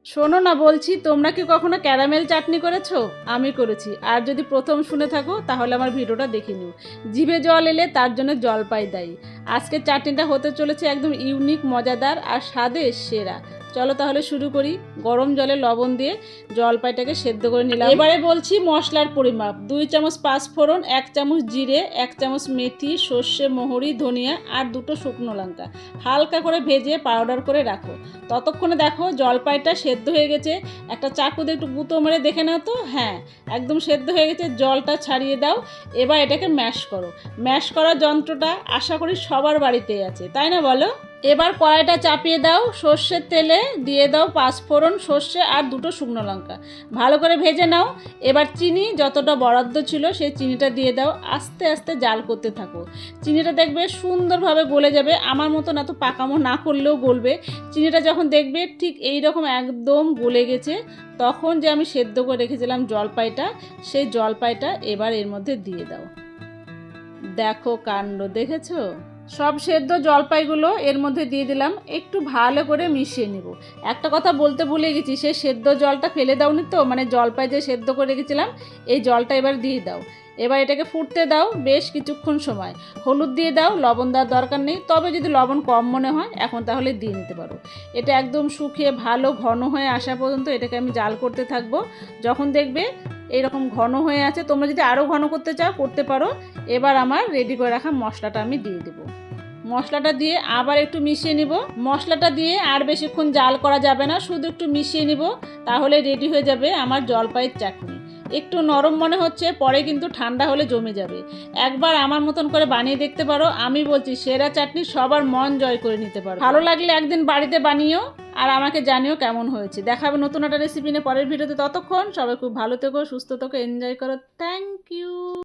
শোনো না, বলছি তোমরা কি কখনো ক্যারামেল চাটনি করেছো? আমি করেছি। আর যদি প্রথম শুনে থাকো তাহলে আমার ভিডিওটা দেখে নিও। জিভে জল এলে তার জন্য জলপাই দায়ী। আজকের চাটনিটা হতে চলেছে একদম ইউনিক, মজাদার আর স্বাদে সেরা। চলো তাহলে শুরু করি। গরম জলে লবণ দিয়ে জলপাইটাকে সেদ্ধ করে নিলাম। এবারে বলছি মশলার পরিমাপ: 2 চামচ পাঁচফোড়ন, 1 চামচ জিরে, 1 চামচ মেথি, সর্ষে, মহরি, ধনিয়া আর 2টো শুকনো লঙ্কা হালকা করে ভেজে পাউডার করে রাখো। ততক্ষণে দেখো জলপাইটা সেদ্ধ হয়ে গেছে। একটা চাকু দিয়ে একটু গুঁতো মেরে দেখে নাও তো। হ্যাঁ, একদম সেদ্ধ হয়ে গেছে। জলটা ছাড়িয়ে দাও। এবার এটাকে ম্যাশ করো। ম্যাশ করার যন্ত্রটা আশা করি সবার বাড়িতেই আছে, তাই না বলো? এবার কড়াইটা চাপিয়ে দাও। সর্ষের তেলে দিয়ে দাও পাঁচফোড়ন, সর্ষে আর 2টো শুকনো লঙ্কা। ভালো করে ভেজে নাও। এবার চিনি যতটা বরাদ্দ ছিল সেই চিনিটা দিয়ে দাও। আস্তে আস্তে জাল করতে থাকো। চিনিটা দেখবে সুন্দরভাবে গলে যাবে। আমার মতন এত পাকামো না করলেও গলবে। চিনিটা যখন দেখবে ঠিক এই রকম একদম গলে গেছে, তখন যে আমি সেদ্ধ করে রেখেছিলাম জলপাইটা, সেই জলপাইটা এবার এর মধ্যে দিয়ে দাও। দেখো কাণ্ড, দেখেছো? সব সেদ্ধ জলপাইগুলো এর মধ্যে দিয়ে দিলাম। একটু ভালো করে মিশিয়ে নিব। একটা কথা বলতে ভুলে গেছি, সেই সেদ্ধ জলটা ফেলে দাওনি তো, মানে জলপাই যে সেদ্ধ করে রেখেছিলাম এই জলটা এবার দিয়ে দাও। এবার এটাকে ফুটতে দাও বেশ কিছুক্ষণ সময়। হলুদ দিয়ে দাও, লবণ দেওয়ার দরকার নেই, তবে যদি লবণ কম মনে হয় এখন তাহলে দিয়ে নিতে পারো। এটা একদম শুকিয়ে ভালো ঘন হয়ে আসা পর্যন্ত এটাকে আমি জাল করতে থাকবো। যখন দেখবে এইরকম ঘন হয়ে আছে, তোমরা যদি আরও ঘন করতে চাও করতে পারো। এবার আমার রেডি করে রাখা মশলাটা আমি দিয়ে দেবো। মশলাটা দিয়ে আবার একটু মিশিয়ে নিব। মশলাটা দিয়ে আর বেশিক্ষণ জাল করা যাবে না, শুধু একটু মিশিয়ে নিব, তাহলে রেডি হয়ে যাবে আমার জলপাইয়ের চাটনি। একটু নরম মনে হচ্ছে, পরে কিন্তু ঠান্ডা হলে জমে যাবে। একবার আমার মতন করে বানিয়ে দেখতে পারো। আমি বলছি সেরা চাটনি, সবার মন জয় করে নিতে পারো। ভালো লাগলে একদিন বাড়িতে বানিও আর আমাকে জানিও কেমন হয়েছে। দেখাবে নতুন একটা রেসিপি নিয়ে পরের ভিডিওতে। ততক্ষণ সবাই খুব ভালো থেকো, সুস্থ থেকো, এনজয় করো। Thank you.